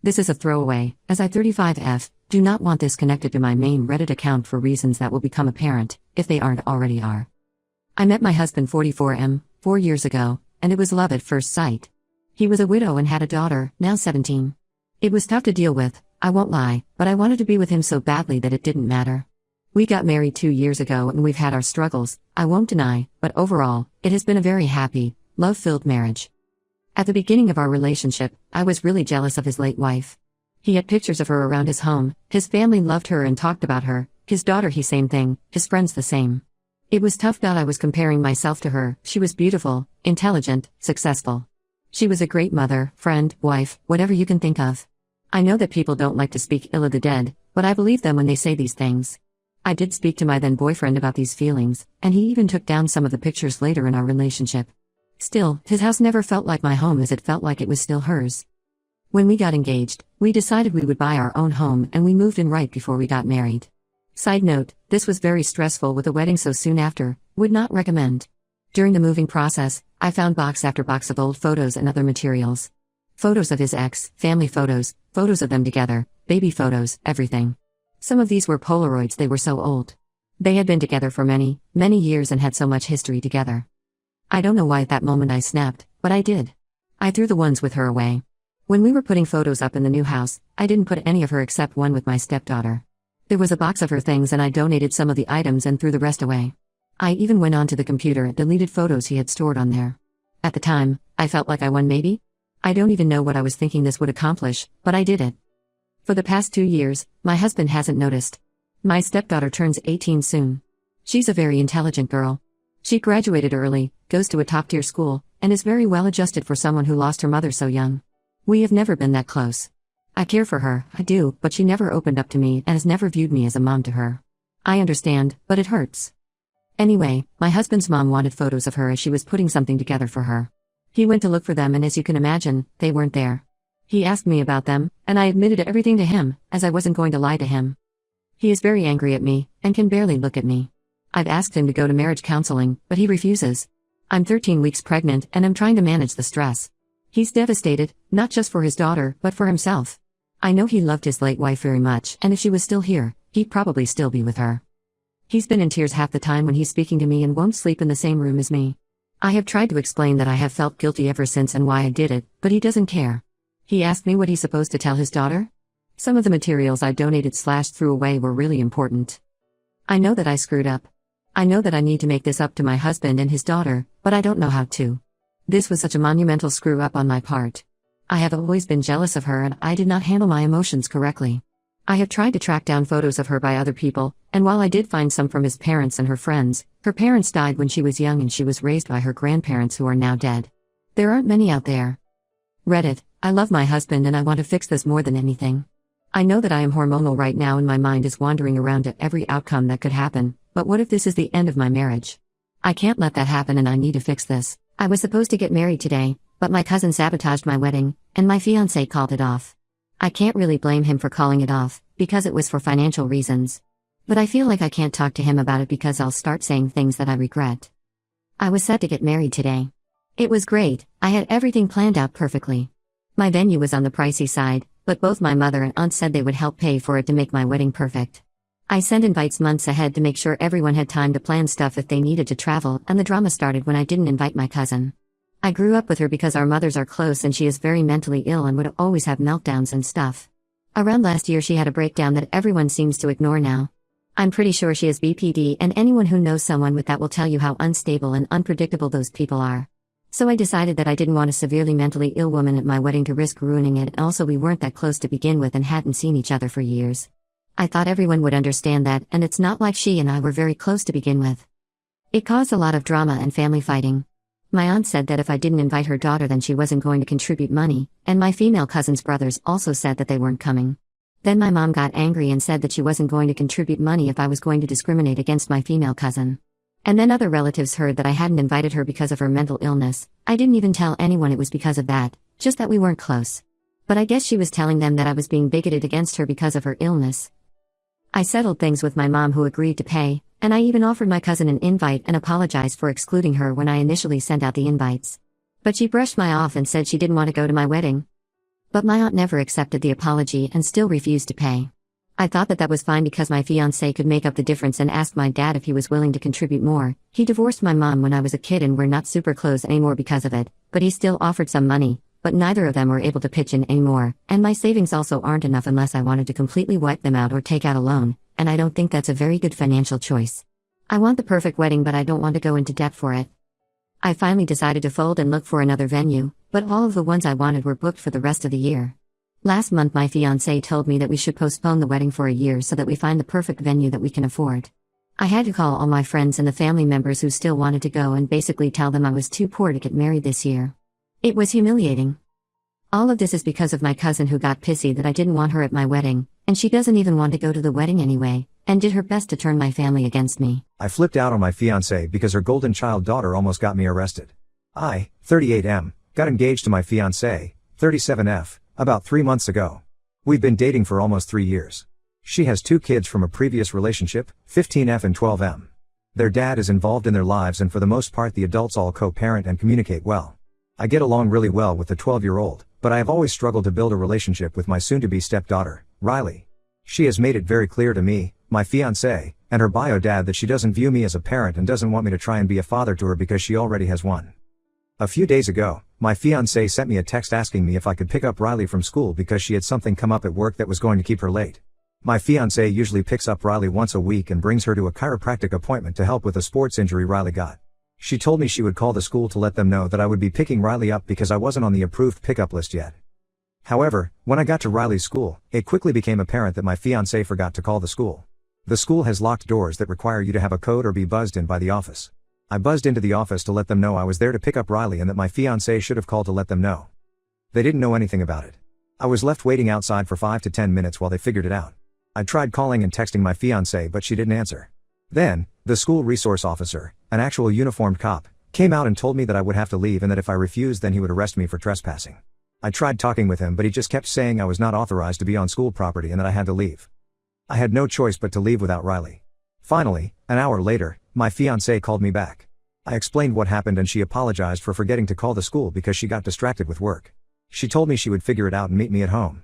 This is a throwaway, as I 35F do not want this connected to my main Reddit account for reasons that will become apparent, if they aren't already are. I met my husband 44M, 4 years ago, and it was love at first sight. He was a widow and had a daughter, now 17. It was tough to deal with, I won't lie, but I wanted to be with him so badly that it didn't matter. We got married 2 years ago and we've had our struggles, I won't deny, but overall, it has been a very happy, love-filled marriage. At the beginning of our relationship, I was really jealous of his late wife. He had pictures of her around his home, his family loved her and talked about her, his daughter he same thing, his friends the same. It was tough that I was comparing myself to her. She was beautiful, intelligent, successful. She was a great mother, friend, wife, whatever you can think of. I know that people don't like to speak ill of the dead, but I believe them when they say these things. I did speak to my then boyfriend about these feelings, and he even took down some of the pictures later in our relationship. Still, his house never felt like my home as it felt like it was still hers. When we got engaged, we decided we would buy our own home and we moved in right before we got married. Side note, this was very stressful with a wedding so soon after, would not recommend. During the moving process, I found box after box of old photos and other materials. Photos of his ex, family photos, photos of them together, baby photos, everything. Some of these were Polaroids, they were so old. They had been together for many, many years and had so much history together. I don't know why at that moment I snapped, but I did. I threw the ones with her away. When we were putting photos up in the new house, I didn't put any of her except one with my stepdaughter. There was a box of her things and I donated some of the items and threw the rest away. I even went onto the computer and deleted photos he had stored on there. At the time, I felt like I won maybe? I don't even know what I was thinking this would accomplish, but I did it. For the past 2 years, my husband hasn't noticed. My stepdaughter turns 18 soon. She's a very intelligent girl. She graduated early, goes to a top-tier school, and is very well adjusted for someone who lost her mother so young. We have never been that close. I care for her, I do, but she never opened up to me and has never viewed me as a mom to her. I understand, but it hurts. Anyway, my husband's mom wanted photos of her as she was putting something together for her. He went to look for them and as you can imagine, they weren't there. He asked me about them, and I admitted everything to him, as I wasn't going to lie to him. He is very angry at me, and can barely look at me. I've asked him to go to marriage counseling, but he refuses. I'm 13 weeks pregnant and I'm trying to manage the stress. He's devastated, not just for his daughter, but for himself. I know he loved his late wife very much, and if she was still here, he'd probably still be with her. He's been in tears half the time when he's speaking to me and won't sleep in the same room as me. I have tried to explain that I have felt guilty ever since and why I did it, but he doesn't care. He asked me what he's supposed to tell his daughter? Some of the materials I donated/threw away were really important. I know that I screwed up. I know that I need to make this up to my husband and his daughter, but I don't know how to. This was such a monumental screw up on my part. I have always been jealous of her and I did not handle my emotions correctly. I have tried to track down photos of her by other people, and while I did find some from his parents and her friends, her parents died when she was young and she was raised by her grandparents who are now dead. There aren't many out there. Reddit, I love my husband and I want to fix this more than anything. I know that I am hormonal right now and my mind is wandering around at every outcome that could happen, but what if this is the end of my marriage? I can't let that happen and I need to fix this. I was supposed to get married today, but my cousin sabotaged my wedding, and my fiancé called it off. I can't really blame him for calling it off, because it was for financial reasons. But I feel like I can't talk to him about it because I'll start saying things that I regret. I was set to get married today. It was great, I had everything planned out perfectly. My venue was on the pricey side, but both my mother and aunt said they would help pay for it to make my wedding perfect. I sent invites months ahead to make sure everyone had time to plan stuff if they needed to travel, and the drama started when I didn't invite my cousin. I grew up with her because our mothers are close and she is very mentally ill and would always have meltdowns and stuff. Around last year she had a breakdown that everyone seems to ignore now. I'm pretty sure she has BPD and anyone who knows someone with that will tell you how unstable and unpredictable those people are. So I decided that I didn't want a severely mentally ill woman at my wedding to risk ruining it, and also we weren't that close to begin with and hadn't seen each other for years. I thought everyone would understand that, and it's not like she and I were very close to begin with. It caused a lot of drama and family fighting. My aunt said that if I didn't invite her daughter then she wasn't going to contribute money, and my female cousin's brothers also said that they weren't coming. Then my mom got angry and said that she wasn't going to contribute money if I was going to discriminate against my female cousin. And then other relatives heard that I hadn't invited her because of her mental illness. I didn't even tell anyone it was because of that, just that we weren't close. But I guess she was telling them that I was being bigoted against her because of her illness. I settled things with my mom who agreed to pay, and I even offered my cousin an invite and apologized for excluding her when I initially sent out the invites. But she brushed me off and said she didn't want to go to my wedding. But my aunt never accepted the apology and still refused to pay. I thought that was fine because my fiancé could make up the difference and asked my dad if he was willing to contribute more. He divorced my mom when I was a kid and we're not super close anymore because of it, but he still offered some money, but neither of them were able to pitch in anymore, and my savings also aren't enough unless I wanted to completely wipe them out or take out a loan, and I don't think that's a very good financial choice. I want the perfect wedding but I don't want to go into debt for it. I finally decided to fold and look for another venue, but all of the ones I wanted were booked for the rest of the year. Last month my fiancé told me that we should postpone the wedding for a year so that we find the perfect venue that we can afford. I had to call all my friends and the family members who still wanted to go and basically tell them I was too poor to get married this year. It was humiliating. All of this is because of my cousin who got pissy that I didn't want her at my wedding, and she doesn't even want to go to the wedding anyway, and did her best to turn my family against me. I flipped out on my fiancé because her golden child daughter almost got me arrested. I, 38M, got engaged to my fiancé, 37F, about 3 months ago. We've been dating for almost 3 years. She has 2 kids from a previous relationship, 15F and 12M. Their dad is involved in their lives and for the most part the adults all co-parent and communicate well. I get along really well with the 12-year-old, but I have always struggled to build a relationship with my soon-to-be stepdaughter, Riley. She has made it very clear to me, my fiancé, and her bio dad that she doesn't view me as a parent and doesn't want me to try and be a father to her because she already has one. A few days ago, my fiancé sent me a text asking me if I could pick up Riley from school because she had something come up at work that was going to keep her late. My fiancé usually picks up Riley once a week and brings her to a chiropractic appointment to help with a sports injury Riley got. She told me she would call the school to let them know that I would be picking Riley up because I wasn't on the approved pickup list yet. However, when I got to Riley's school, it quickly became apparent that my fiancé forgot to call the school. The school has locked doors that require you to have a code or be buzzed in by the office. I buzzed into the office to let them know I was there to pick up Riley and that my fiancé should have called to let them know. They didn't know anything about it. I was left waiting outside for 5 to 10 minutes while they figured it out. I tried calling and texting my fiancé but she didn't answer. Then, the school resource officer, an actual uniformed cop, came out and told me that I would have to leave and that if I refused then he would arrest me for trespassing. I tried talking with him but he just kept saying I was not authorized to be on school property and that I had to leave. I had no choice but to leave without Riley. Finally, an hour later, my fiancé called me back. I explained what happened and she apologized for forgetting to call the school because she got distracted with work. She told me she would figure it out and meet me at home.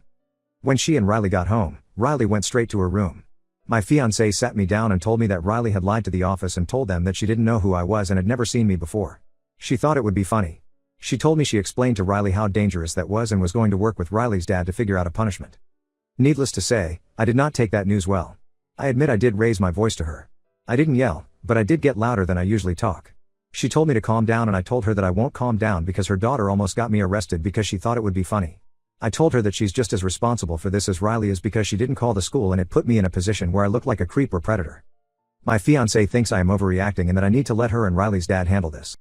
When she and Riley got home, Riley went straight to her room. My fiancé sat me down and told me that Riley had lied to the office and told them that she didn't know who I was and had never seen me before. She thought it would be funny. She told me she explained to Riley how dangerous that was and was going to work with Riley's dad to figure out a punishment. Needless to say, I did not take that news well. I admit I did raise my voice to her. I didn't yell, but I did get louder than I usually talk. She told me to calm down and I told her that I won't calm down because her daughter almost got me arrested because she thought it would be funny. I told her that she's just as responsible for this as Riley is because she didn't call the school and it put me in a position where I look like a creep or predator. My fiancé thinks I am overreacting and that I need to let her and Riley's dad handle this.